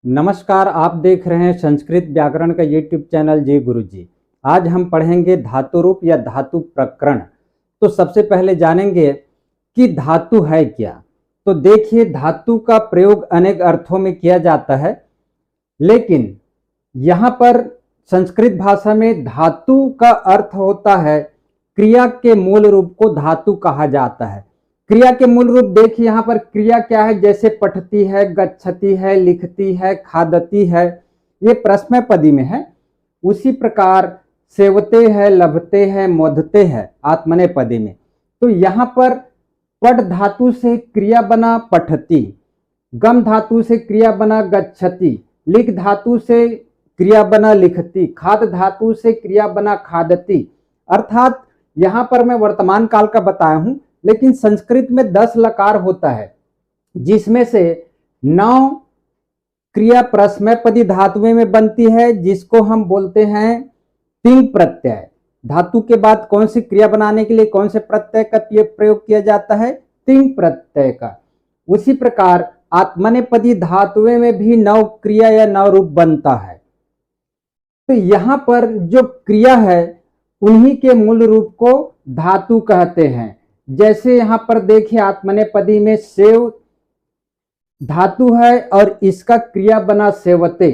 नमस्कार, आप देख रहे हैं संस्कृत व्याकरण का यूट्यूब चैनल जी गुरुजी। आज हम पढ़ेंगे धातु रूप या धातु प्रकरण। तो सबसे पहले जानेंगे कि धातु है क्या। तो देखिए, धातु का प्रयोग अनेक अर्थों में किया जाता है, लेकिन यहाँ पर संस्कृत भाषा में धातु का अर्थ होता है क्रिया के मूल रूप को धातु कहा जाता है। क्रिया के मूल रूप देखिए, यहाँ पर क्रिया क्या है, जैसे पठती है, गच्छति है, लिखती है, खादती है, ये प्रश्नपदी में है। उसी प्रकार सेवते है, लभते है, मोदते है आत्मनेपदी में। तो यहाँ पर पठ धातु से क्रिया बना पठती, गम धातु से क्रिया बना गच्छति, लिख धातु से क्रिया बना लिखती, खाद धातु से क्रिया बना खादती। अर्थात यहाँ पर मैं वर्तमान काल का बताया हूं, लेकिन संस्कृत में 10 लकार होता है, जिसमें से 9 क्रिया प्रश्नपदी धातुओं में बनती है, जिसको हम बोलते हैं तिंग प्रत्यय। धातु के बाद कौन सी क्रिया बनाने के लिए कौन से प्रत्यय का प्रयोग किया जाता है, तिंग प्रत्यय का। उसी प्रकार आत्मनेपदी धातुओं में भी 9 क्रिया या 9 रूप बनता है। तो यहाँ पर जो क्रिया है उन्हीं के मूल रूप को धातु कहते हैं। जैसे यहाँ पर देखिए, आत्मनेपदी में सेव धातु है और इसका क्रिया बना सेवते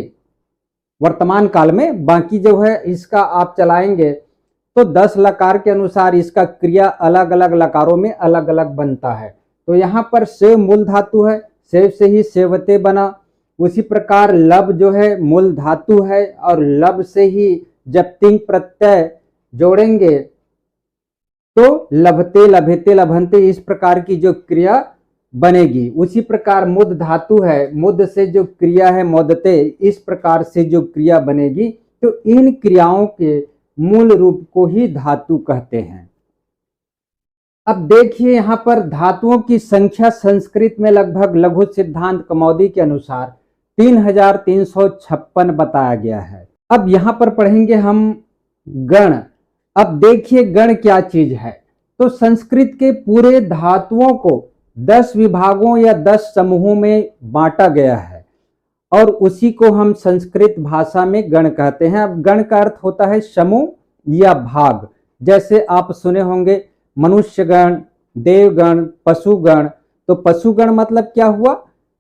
वर्तमान काल में। बाकी जो है इसका आप चलाएंगे तो 10 लकार के अनुसार इसका क्रिया अलग अलग लकारों में अलग अलग बनता है। तो यहाँ पर सेव मूल धातु है, सेव से ही सेवते बना। उसी प्रकार लब जो है मूल धातु है, और लब से ही जब तिंग प्रत्यय जोड़ेंगे तो लभते, लभेते, लभंते, इस प्रकार की जो क्रिया बनेगी। उसी प्रकार मुद धातु है, मुद से जो क्रिया है मोदते, इस प्रकार से जो क्रिया बनेगी। तो इन क्रियाओं के मूल रूप को ही धातु कहते हैं। अब देखिए, यहाँ पर धातुओं की संख्या संस्कृत में लगभग लघु सिद्धांत कमौदी के अनुसार 3356 बताया गया है। अब यहाँ पर पढ़ेंगे हम गण। अब देखिए गण क्या चीज है। तो संस्कृत के पूरे धातुओं को 10 विभागों या 10 समूहों में बांटा गया है, और उसी को हम संस्कृत भाषा में गण कहते हैं। अब गण का अर्थ होता है समूह या भाग। जैसे आप सुने होंगे मनुष्यगण, देवगण, पशुगण। तो पशुगण मतलब क्या हुआ,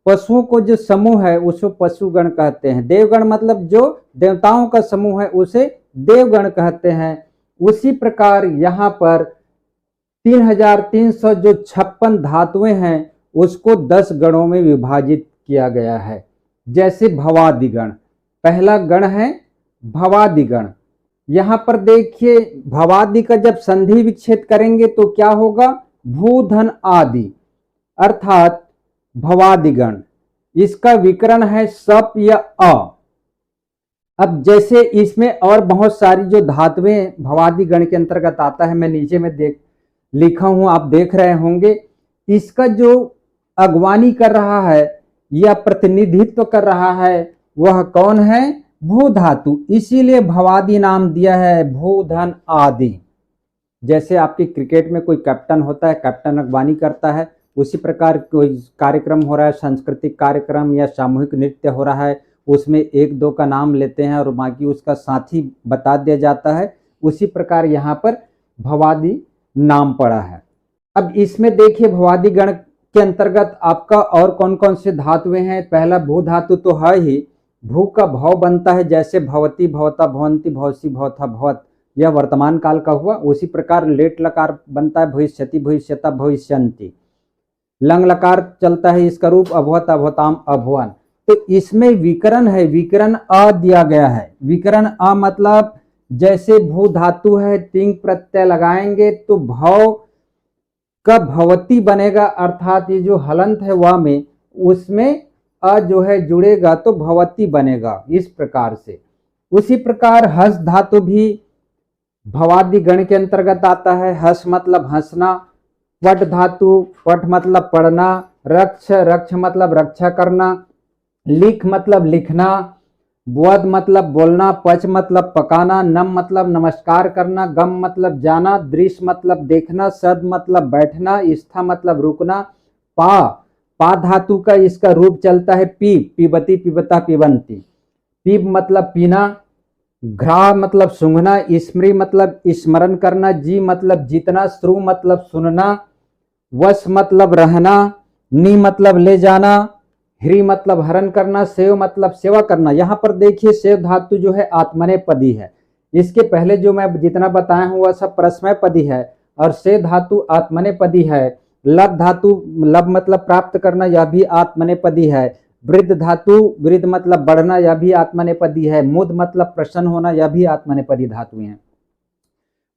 पशुओं को जो समूह है उसको पशुगण कहते हैं। देवगण मतलब जो देवताओं का समूह है उसे देवगण कहते हैं। उसी प्रकार यहाँ पर 3356 धातुएं हैं, उसको 10 गणों में विभाजित किया गया है। जैसे भवादिगण, पहला गण है भवादिगण। यहाँ पर देखिए, भवादि का जब संधि विच्छेद करेंगे तो क्या होगा, भूधन आदि, अर्थात भवादिगण। इसका विकरण है सप या अ। अब जैसे इसमें और बहुत सारी जो धातुएं भवादि गण के अंतर्गत आता है, मैं नीचे में लिखा हूं, आप देख रहे होंगे। इसका जो अगवानी कर रहा है या प्रतिनिधित्व कर रहा है वह कौन है, भू धातु। इसीलिए भवादि नाम दिया है, भूधन आदि। जैसे आपकी क्रिकेट में कोई कैप्टन होता है, कैप्टन अगवानी करता है, उसी प्रकार कोई कार्यक्रम हो रहा है, सांस्कृतिक कार्यक्रम या सामूहिक नृत्य हो रहा है, उसमें 1-2 का नाम लेते हैं और बाकी उसका साथी बता दिया जाता है। उसी प्रकार यहाँ पर भवादि नाम पड़ा है। अब इसमें देखिए, भवादि गण के अंतर्गत आपका और कौन कौन से धातुएं हैं। पहला भू धातु तो है ही, भू का भव बनता है, जैसे भवती, भवता, भवंती, भवसी, भवथा, भवत, यह वर्तमान काल का हुआ। उसी प्रकार लेट लकार बनता है, भविष्यति, भविष्यता, भविष्यंती। लंग लकार चलता है, इसका रूप अभवत, अभवताम, अभवन। तो इसमें विकरण है, विकरण अ दिया गया है। विकरण अ मतलब जैसे भू धातु है, तिंग प्रत्यय लगाएंगे तो भव का भवती बनेगा, अर्थात ये जो हलंत है वह में, उसमें अ जो है जुड़ेगा तो भवती बनेगा, इस प्रकार से। उसी प्रकार हस धातु भी भवादि गण के अंतर्गत आता है। हस मतलब हंसना। पट धातु, पट मतलब पढ़ना। रक्ष, रक्ष मतलब रक्षा करना। लिख मतलब लिखना। वद मतलब बोलना। पच मतलब पकाना। नम मतलब नमस्कार करना। गम मतलब जाना। दृश्य मतलब देखना। सद मतलब बैठना। स्था मतलब रुकना। पा पा धातु का इसका रूप चलता है पी, पीबती, पिबता, पिबंती। पीब मतलब पीना, घ्रा मतलब सूंघना, स्मृ मतलब स्मरण करना, जी मतलब जीतना, श्रु मतलब सुनना, वश मतलब रहना, नी मतलब ले जाना, ह्री मतलब हरण करना, सेव मतलब सेवा करना। यहाँ पर देखिए सेव धातु जो है आत्मनेपदी है। इसके पहले जो मैं जितना बताया हूँ वह सब परस्मैपदी है और सेव धातु आत्मनेपदी है। लब धातु, लब मतलब प्राप्त करना, यह भी आत्मनेपदी है। वृद्ध धातु, वृद्ध मतलब बढ़ना, यह भी आत्मनेपदी है। मुद मतलब प्रसन्न होना, यह भी आत्मनेपदी धातुएं हैं।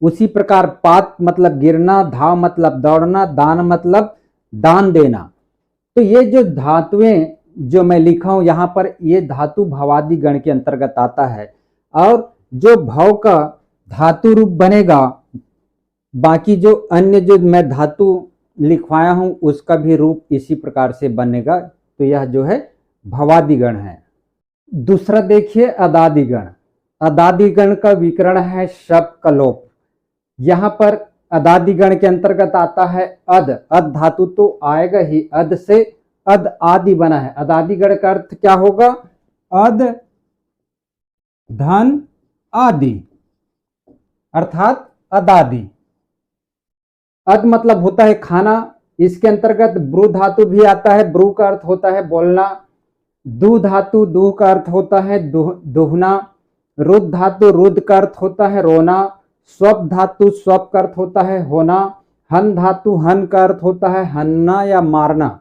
उसी प्रकार पात मतलब गिरना, धाव मतलब दौड़ना, दान मतलब दान देना। तो ये जो धातुएं जो मैं लिखा हूं यहां पर, ये धातु भवादि गण के अंतर्गत आता है। और जो भव का धातु रूप बनेगा, बाकी जो अन्य जो मैं धातु लिखवाया हूं उसका भी रूप इसी प्रकार से बनेगा। तो यह जो है भवादिगण है। दूसरा देखिए अदादिगण। अदादिगण का विकरण है शप का लोप। यहां पर अदादिगण के अंतर्गत आता है अद। अद धातु तो आएगा ही, अद से अद आदि बना है। अदादिगण का अर्थ क्या होगा? अद धन आदि, अर्थात अदादि। अद मतलब होता है खाना। इसके अंतर्गत ब्रू धातु भी आता है। ब्रू का अर्थ होता है बोलना। दू धातु, दूह का अर्थ होता है दुहना। रुद धातु, रुद का अर्थ होता है रोना। स्वप धातु, स्वप का अर्थ होता है होना। हन धातु, हन का अर्थ होता है हन्ना या मारना।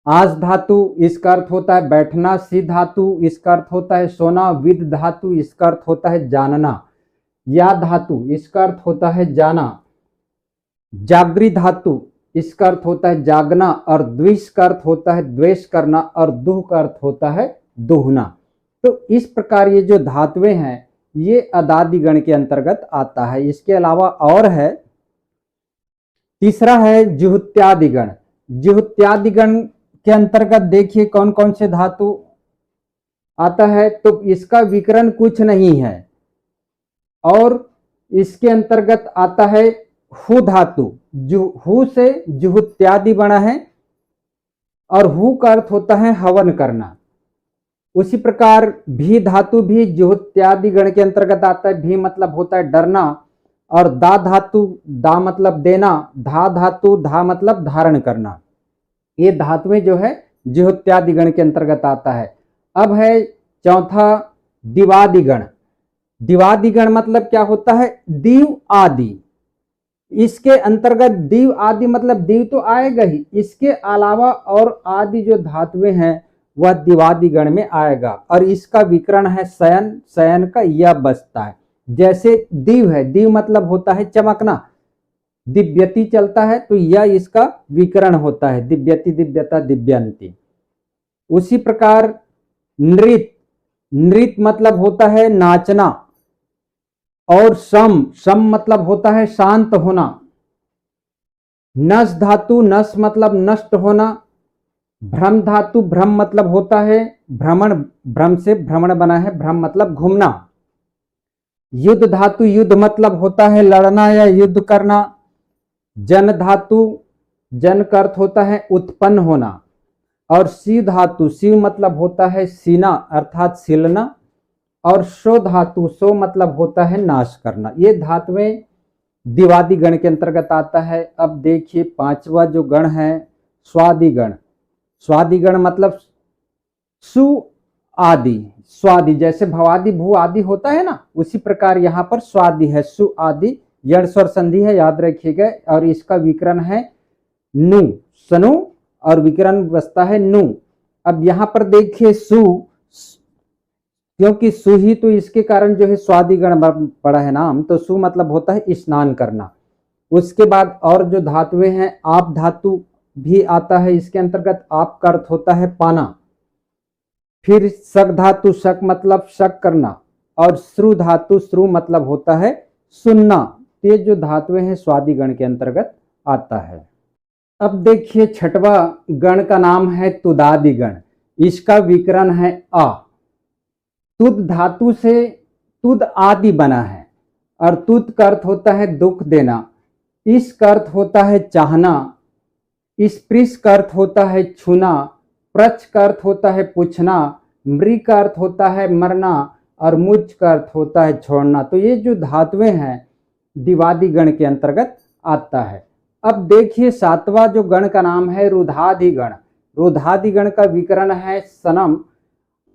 आज धातु, इसका अर्थ होता है बैठना। सी धातु, इसका अर्थ होता है सोना। विद धातु, इसका अर्थ होता है जानना। या धातु, इसका अर्थ होता है जाना। जागृ धातु, इसका अर्थ होता है जागना। और द्विष का अर्थ होता है द्वेष करना। और दुह का अर्थ होता है दुहना। तो इस प्रकार ये जो धातुएं हैं ये अदादिगण के अंतर्गत आता है। इसके अलावा और है, तीसरा है जुहुत्यादिगण। जुहुत्यादिगण के अंतर्गत देखिए कौन कौन से धातु आता है। तो इसका विकरण कुछ नहीं है और इसके अंतर्गत आता है हु धातु। हु से जुहुत्यादि बना है और हु का अर्थ होता है हवन करना। उसी प्रकार भी धातु भी जुहुत्यादि गण के अंतर्गत आता है। भी मतलब होता है डरना। और दा धातु, दा मतलब देना। धा धातु, धा मतलब धारण करना। ये धातुएं जो है जुहुत्यादि गण के अंतर्गत आता है। अब है चौथा दिवादिगण। दिवादिगण मतलब क्या होता है? दीव आदि। इसके अंतर्गत दीव आदि मतलब दीव तो आएगा ही, इसके अलावा और आदि जो धातुएं हैं वह दिवादिगण में आएगा। और इसका विकरण है शयन। शयन का यह बसता है। जैसे दीव है, दीव मतलब होता है चमकना। दिव्यति चलता है तो यह इसका विकरण होता है, दिव्यति, दिव्यता, दिव्यंती। उसी प्रकार नृत, नृत मतलब होता है नाचना। और सम, सम मतलब होता है शांत होना। नस धातु, नस मतलब नष्ट होना। भ्रम धातु, भ्रम मतलब होता है भ्रमण। भ्रम से भ्रमण बना है, भ्रम मतलब घूमना। युद्ध धातु, युद्ध मतलब होता है लड़ना या युद्ध करना। जन धातु, जन का अर्थ होता है उत्पन्न होना। और शिव धातु, शिव मतलब होता है सीना अर्थात सिलना। और शो धातु, शो मतलब होता है नाश करना। ये धातुएं दिवादि गण के अंतर्गत आता है। अब देखिए पांचवा जो गण है स्वादिगण। स्वादिगण मतलब सु आदि, स्वादि। जैसे भवादि भू आदि होता है ना, उसी प्रकार यहाँ पर स्वादि है, सु आदि। यण स्वर संधि है, याद रखिएगा। और इसका विकरण है नु, सनु, और विकरण बसता है नु। अब यहाँ पर देखिए सु, क्योंकि सु ही तो इसके कारण जो है स्वादिगण पड़ा है नाम, तो सु मतलब होता है स्नान करना। उसके बाद और जो धातुएं हैं, आप धातु भी आता है इसके अंतर्गत। आप का अर्थ होता है पाना। फिर शक धातु, शक मतलब शक करना। और श्रु धातु, श्रु मतलब होता है सुनना। ये जो धातुएं हैं स्वादिगण के अंतर्गत आता है। अब देखिए छठवा गण का नाम है तुदादिगण। इसका विकरण है अ। तुद धातु से तुद आदि बना है। और तुद का अर्थ होता है दुख देना। इस का अर्थ होता है चाहना। स्पृश का अर्थ होता है छूना, प्रच का अर्थ होता है पूछना, मृ का अर्थ होता है मरना और मुझ का अर्थ होता है छोड़ना। तो ये जो धातुएं हैं दिवादि गण के अंतर्गत आता है। अब देखिए सातवां जो गण का नाम है रुधादि गण। रुधादि गण का विकरण है सनम,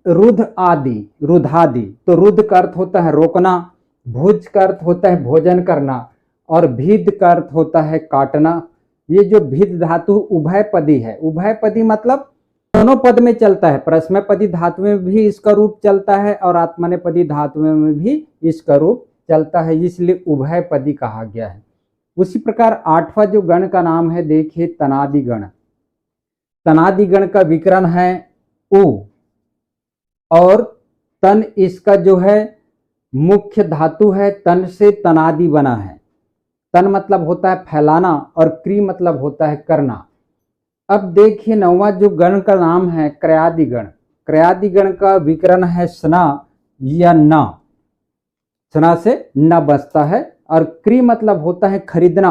रुध आदि, रुधादि। तो रुध का अर्थ होता है रोकना, भुज का अर्थ होता है भोजन करना और भिद का अर्थ होता है काटना। ये जो भिद धातु उभय पदी है, उभय पदी मतलब दोनों पद में चलता है, परस्मै पदी धातु में भी इसका रूप चलता है और आत्मनेपदी धातु में भी इसका रूप चलता है, इसलिए उभय पदी कहा गया है। उसी प्रकार आठवां जो गण का नाम है देखिए तनादि गण। तनादि गण का विकरण है उ और तन इसका जो है मुख्य धातु है, तन से तनादि बना है। तन मतलब होता है फैलाना और क्री मतलब होता है करना। अब देखिए नौवां जो गण का नाम है क्रयादि गण। क्रयादि गण का विकरण है स्ना या न, स्ना से न बसता है और क्री मतलब होता है खरीदना,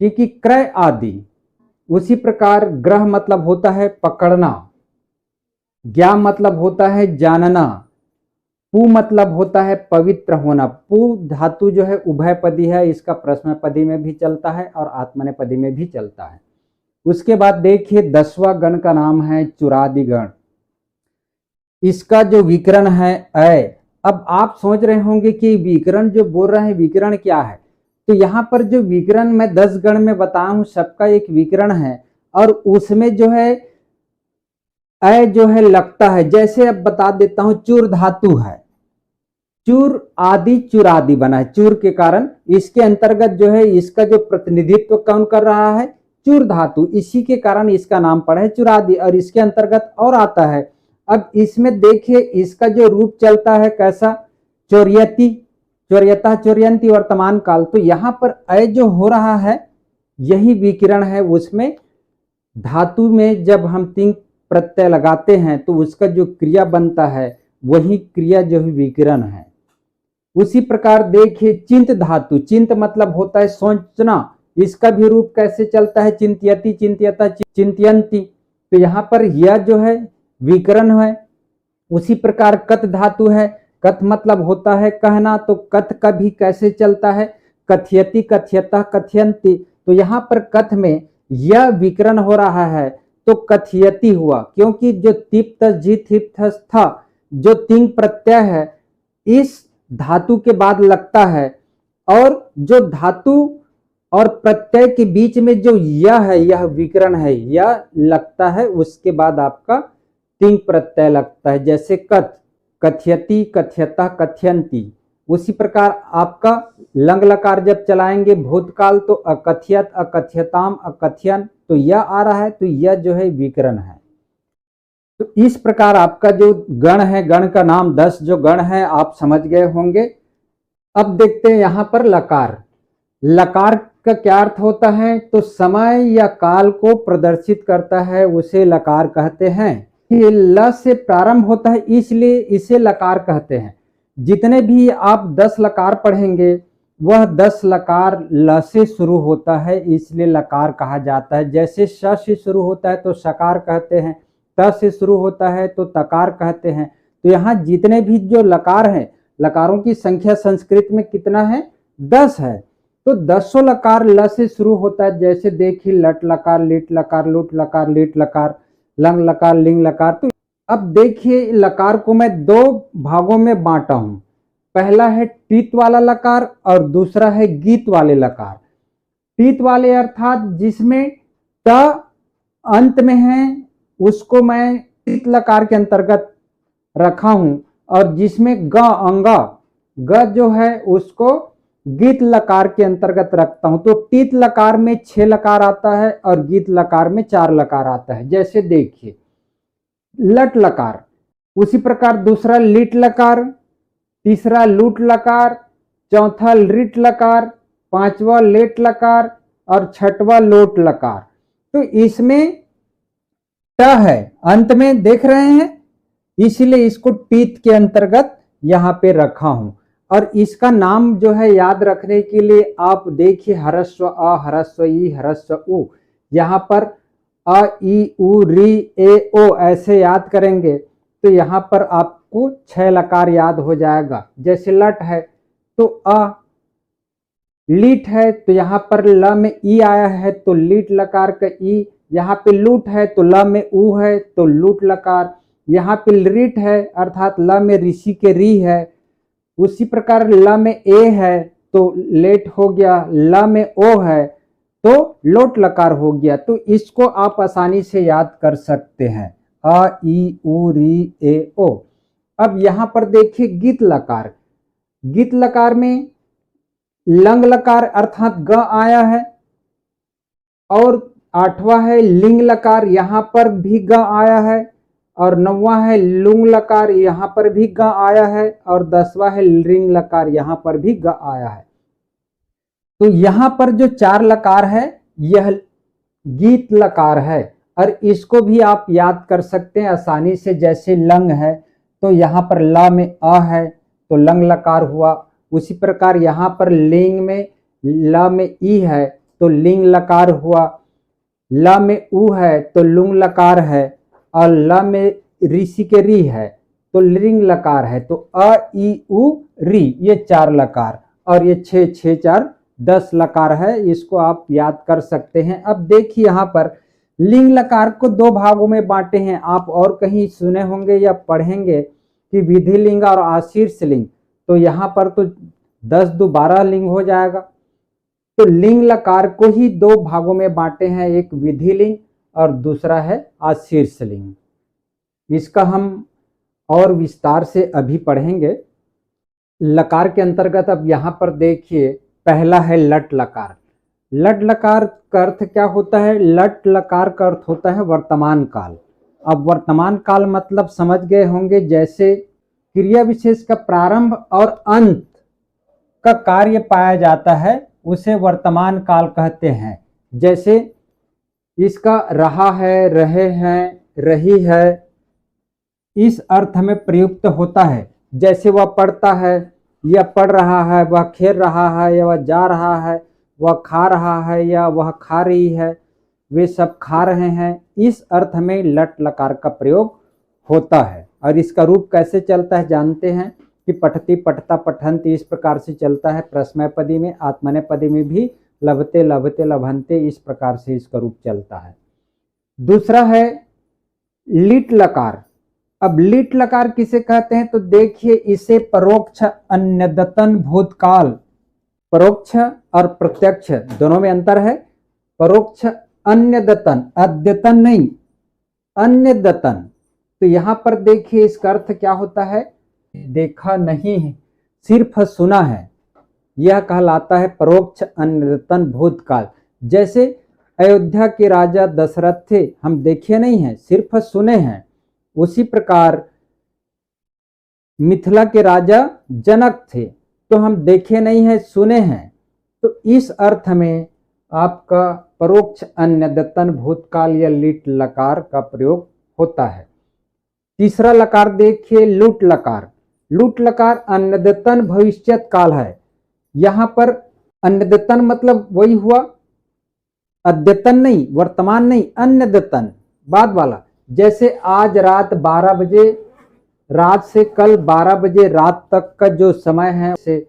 क्योंकि क्रय आदि। उसी प्रकार ग्रह मतलब होता है पकड़ना, ज्ञा मतलब होता है जानना, पु मतलब होता है पवित्र होना। पु धातु जो है उभय पदी है, इसका प्रश्न पदी में भी चलता है और आत्मनेपदी में भी चलता है। उसके बाद देखिए 10वां गण का नाम है चुरादि गण। इसका जो विकरण है अय। अब आप सोच रहे होंगे कि विकरण जो बोल रहे हैं विकरण क्या है, तो यहाँ पर जो विकरण मैं 10 गण में बताया हूं सबका एक विकरण है और उसमें जो है अय जो है लगता है। जैसे अब बता देता हूं चूर धातु है, चूर आदि चुरादि बना है चूर के कारण, इसके अंतर्गत जो है इसका जो प्रतिनिधित्व कौन कर रहा है चूर धातु, इसी के कारण इसका नाम पड़ा है चुरादि और इसके अंतर्गत और आता है। अब इसमें देखिए इसका जो रूप चलता है कैसा, चोरियति, चोरियता, चोरियंती वर्तमान काल। तो यहाँ पर अय जो हो रहा है यही विकिरण है। उसमें धातु में जब हम तिंग प्रत्यय लगाते हैं तो उसका जो क्रिया बनता है वही क्रिया जो है विकिरण है। उसी प्रकार देखिए चिंत धातु, चिंत मतलब होता है सोचना, इसका भी रूप कैसे चलता है चिंत्यति, चिंत्यता, चिंत्यंती। तो यहाँ पर यह जो है विकरण है। उसी प्रकार कत धातु है, कथ मतलब होता है कहना, तो कथ का भी कैसे चलता है कथयति, कथयता, कथयंती। तो यहाँ पर कथ में यह विकरण हो रहा है तो कथयति हुआ, क्योंकि जो तिप्त था जो तिंग प्रत्यय है इस धातु के बाद लगता है और जो धातु और प्रत्यय के बीच में जो यह है यह विकरण है, यह लगता है उसके बाद आपका तिंग प्रत्यय लगता है। जैसे कथ, कथयति, कथयता, कथयंती। उसी प्रकार आपका लंग लकार जब चलाएंगे भूतकाल तो अकथयत, अकथयताम, अकथयन, तो यह आ रहा है तो यह जो है विकरण है। तो इस प्रकार आपका जो गण है, गण का नाम 10 जो गण है आप समझ गए होंगे। अब देखते हैं यहाँ पर लकार। लकार का क्या अर्थ होता है, तो समय या काल को प्रदर्शित करता है, उसे लकार कहते हैं। ये ल से प्रारंभ होता है इसलिए इसे लकार कहते हैं। जितने भी आप 10 लकार पढ़ेंगे वह 10 लकार ल से शुरू होता है इसलिए लकार कहा जाता है। जैसे श से शुरू होता है तो सकार कहते हैं, त से शुरू होता है तो तकार कहते हैं। तो यहाँ जितने भी जो लकार हैं, लकारों की संख्या संस्कृत में कितना है 10 है। तो 10 लकार ल से शुरू होता है। जैसे देखिए लट लकार, लिट लकार, लुट लकार, लिट लकार, लंग लकार, लिंग लकार। तो अब देखिए लकार को मैं 2 भागों में बांटा हूं। पहला है टीत वाला लकार और दूसरा है गीत वाले लकार। टीत वाले अर्थात जिसमें त अंत में है उसको मैं टीत लकार के अंतर्गत रखा हूं और जिसमें ग अंगा ग जो है उसको गीत लकार के अंतर्गत रखता हूं। तो टीत लकार में 6 लकार आता है और गीत लकार में 4 लकार आता है। जैसे देखिए लट लकार, उसी प्रकार दूसरा लिट लकार, तीसरा लूट लकार, चौथा लिट लकार, पांचवा लेट लकार और छठवा लोट लकार। तो इसमें ट है अंत में, देख रहे हैं, इसलिए इसको टीत के अंतर्गत यहां पे रखा हूं। और इसका नाम जो है याद रखने के लिए आप देखिए ह्रस्व अ, ह्रस्व ई, ह्रस्व उ। यहाँ पर अ ई उ री ए ओ ऐसे याद करेंगे तो यहाँ पर आपको 6 लकार याद हो जाएगा। जैसे लट है तो अ, लीट है तो यहाँ पर ल में ई आया है तो लीट लकार का ई, यहाँ पे लूट है तो ल में ऊ है तो लूट लकार, यहाँ पे रीट है अर्थात ल में ऋषि के री है, उसी प्रकार ल में ए है तो लेट हो गया, ल में ओ है तो लोट लकार हो गया। तो इसको आप आसानी से याद कर सकते हैं, अ ई उ री ए ओ। अब यहां पर देखिए गीत लकार, गीत लकार में लंग लकार अर्थात ग आया है, और 8वां है लिंग लकार, यहां पर भी ग आया है, और 9वां है लुंग लकार, यहां पर भी ग आया है, और 10वां है रिंग लकार, यहां पर भी ग आया है। तो यहां पर जो 4 लकार है यह गीत लकार है, और इसको भी आप याद कर सकते हैं आसानी से। जैसे लंग है तो यहाँ पर ल में अ है तो लंग लकार हुआ, उसी प्रकार यहाँ पर लिंग में ल में ई है तो लिंग लकार हुआ, ल में ऊ है तो लुंग लकार है, और ल में ऋषि के री है तो लिंग लकार है। तो अ ई उ री ये 4 लकार, और ये 6 6 4 10 लकार है, इसको आप याद कर सकते हैं। अब देखिए यहाँ पर लिंग लकार को 2 भागों में बांटे हैं। आप और कहीं सुने होंगे या पढ़ेंगे कि विधि लिंग और आशीर्ष लिंग, तो यहाँ पर तो 10 दो 12 लिंग हो जाएगा। तो लिंग लकार को ही 2 भागों में बांटे हैं, एक विधि लिंग और दूसरा है आशीर्ष लिंग। इसका हम और विस्तार से अभी पढ़ेंगे। लकार के अंतर्गत अब यहाँ पर देखिए पहला है लट लकार। लट लकार का अर्थ क्या होता है? लट लकार का अर्थ होता है वर्तमान काल। अब वर्तमान काल मतलब समझ गए होंगे, जैसे क्रिया विशेष का प्रारंभ और अंत का कार्य पाया जाता है उसे वर्तमान काल कहते हैं। जैसे इसका रहा है, रहे हैं, रही है, इस अर्थ में प्रयुक्त होता है। जैसे वह पढ़ता है, यह पढ़ रहा है, वह खेल रहा है, या वह जा रहा है, वह खा रहा है, या वह खा रही है, वे सब खा रहे हैं, इस अर्थ में लट लकार का प्रयोग होता है। और इसका रूप कैसे चलता है जानते हैं कि पठती पठता पठंती इस प्रकार से चलता है। प्रश्नपदी में, आत्मनेपदी में भी लभते लभते लभंते इस प्रकार से इसका रूप चलता है। दूसरा है लिट लकार। अब लिट लकार किसे कहते हैं? तो देखिए इसे परोक्ष अन्यदतन भूतकाल, परोक्ष और प्रत्यक्ष दोनों में अंतर है। परोक्ष अन्यदतन, अद्यतन नहीं, अन्यदतन। तो यहां पर देखिए इसका अर्थ क्या होता है? देखा नहीं है, सिर्फ सुना है, यह कहलाता है परोक्ष अन्यदतन भूतकाल। जैसे अयोध्या के राजा दशरथ थे, हम देखे नहीं हैं, सिर्फ सुने हैं। उसी प्रकार मिथिला के राजा जनक थे, तो हम देखे नहीं हैं, सुने हैं। तो इस अर्थ में आपका परोक्ष अन्यदतन भूतकाल या लिट लकार का प्रयोग होता है। तीसरा लकार देखिए लुट लकार। लुट लकार अन्यदतन भविष्यत काल है। यहां पर अन्यदतन मतलब वही हुआ, अद्यतन नहीं, वर्तमान नहीं, अन्यदतन बाद वाला। जैसे आज रात 12 बजे, रात से कल 12 बजे रात तक का जो समय है उसे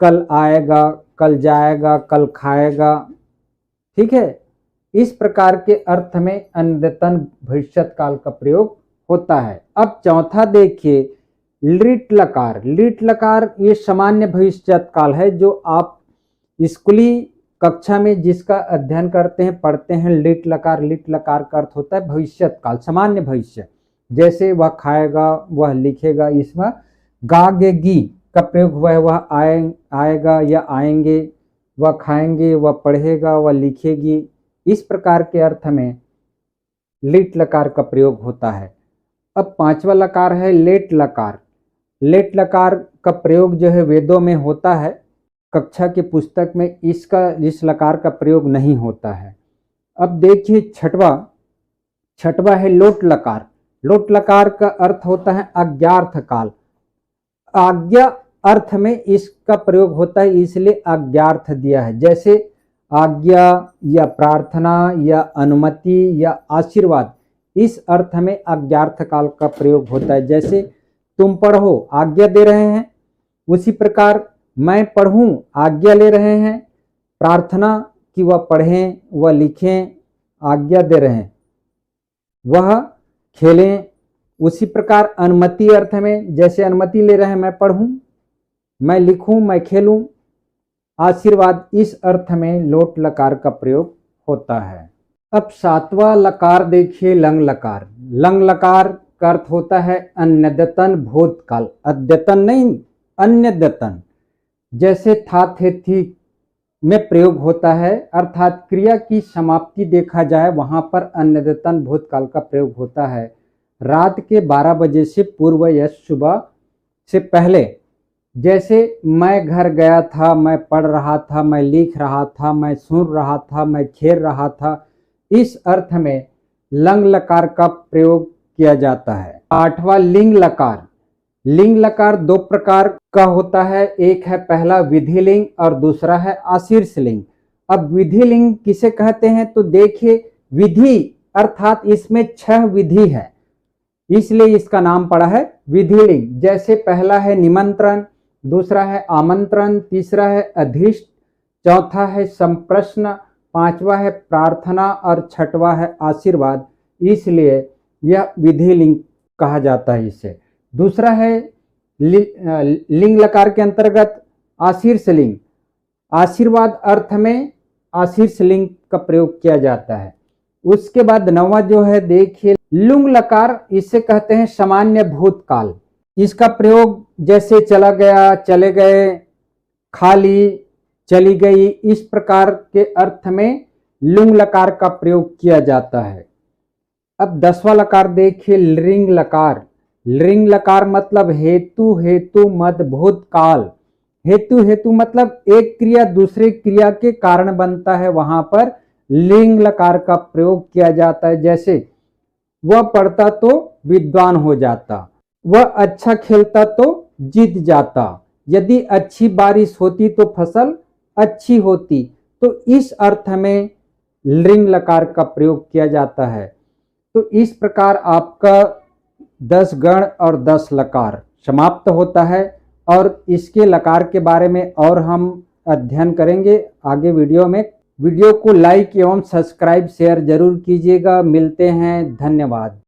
कल आएगा, कल जाएगा, कल खाएगा, ठीक है। इस प्रकार के अर्थ में अन्यदतन भविष्यत काल का प्रयोग होता है। अब चौथा देखिए लिट लकार। लिट लकार ये सामान्य भविष्यत काल है, जो आप स्कूली कक्षा में जिसका अध्ययन करते हैं, पढ़ते हैं। लिट लकार, लिट लकार का अर्थ होता है भविष्यत काल, सामान्य भविष्य। जैसे वह खाएगा, वह लिखेगा, इसमें गागेगी का प्रयोग हुआ है। वह आएगा या आएंगे, वह खाएंगे, वह पढ़ेगा, वह लिखेगी, इस प्रकार के अर्थ में लिट लकार का प्रयोग होता है। अब पांचवा लकार है लेट लकार। लेट लकार का प्रयोग जो है वेदों में होता है, कक्षा की पुस्तक में इस लकार का प्रयोग नहीं होता है। अब देखिए छठवा है लोट लकार। लोट लकार का अर्थ होता है अज्ञार्थ काल। आज्ञा अर्थ में इसका प्रयोग होता है, इसलिए अज्ञार्थ दिया है। जैसे आज्ञा या प्रार्थना या अनुमति या आशीर्वाद, इस अर्थ में अज्ञार्थ काल का प्रयोग होता है। जैसे तुम पढ़ो, आज्ञा दे रहे हैं, उसी प्रकार मैं पढ़ूं, आज्ञा ले रहे हैं। प्रार्थना कि वह पढ़ें, वह लिखें, आज्ञा दे रहे हैं। वह खेलें, उसी प्रकार अनुमति अर्थ में, जैसे अनुमति ले रहे हैं, मैं पढ़ूं, मैं लिखूं, मैं खेलूं। आशीर्वाद, इस अर्थ में लोट लकार का प्रयोग होता है। अब सातवां लकार देखिए, लंग लकार। लंग लकार का अर्थ होता है अन्यद्यतन भूतकाल। अद्यतन नहीं, अन्यद्यतन। जैसे था थे थी में प्रयोग होता है, अर्थात क्रिया की समाप्ति देखा जाए वहां पर अन्यद्यतन भूतकाल का प्रयोग होता है। रात के 12 बजे से पूर्व या सुबह से पहले। जैसे मैं घर गया था, मैं पढ़ रहा था, मैं लिख रहा था, मैं सुन रहा था, मैं खेल रहा था, इस अर्थ में लंग लकार का प्रयोग किया जाता है। आठवां लिंग लकार। लिंग लकार दो प्रकार का होता है, एक है पहला विधि लिंग और दूसरा है आशीर्ष लिंग। अब विधि लिंग किसे कहते हैं तो देखिए, विधि अर्थात इसमें 6 विधि है, इसलिए इसका नाम पड़ा है विधि लिंग। जैसे पहला है निमंत्रण, दूसरा है आमंत्रण, तीसरा है अधिष्ट, चौथा है संप्रश्न, पांचवा है प्रार्थना और छठवां है आशीर्वाद, इसलिए यह विधि लिंग कहा जाता है इसे। दूसरा है लिंग लकार के अंतर्गत आशीर्ष लिंग। आशीर्वाद अर्थ में आशीर्ष लिंग का प्रयोग किया जाता है। उसके बाद 9वां जो है देखिए लुंग लकार, इसे कहते हैं सामान्य भूतकाल। इसका प्रयोग जैसे चला गया, चले गए, खाली, चली गई, इस प्रकार के अर्थ में लुंग लकार का प्रयोग किया जाता है। अब 10वां लकार देखिए लृंग लकार। लृंग लकार मतलब हेतु हेतु मद भूतकाल। हेतु हेतु मतलब एक क्रिया दूसरे क्रिया के कारण बनता है, वहां पर लिंग लकार का प्रयोग किया जाता है। जैसे वह पढ़ता तो विद्वान हो जाता, वह अच्छा खेलता तो जीत जाता, यदि अच्छी बारिश होती तो फसल अच्छी होती। तो इस अर्थ में लिंग लकार का प्रयोग किया जाता है। तो इस प्रकार आपका 10 गण और 10 लकार समाप्त होता है, और इसके लकार के बारे में और हम अध्ययन करेंगे आगे वीडियो में। वीडियो को लाइक एवं सब्सक्राइब शेयर जरूर कीजिएगा। मिलते हैं, धन्यवाद।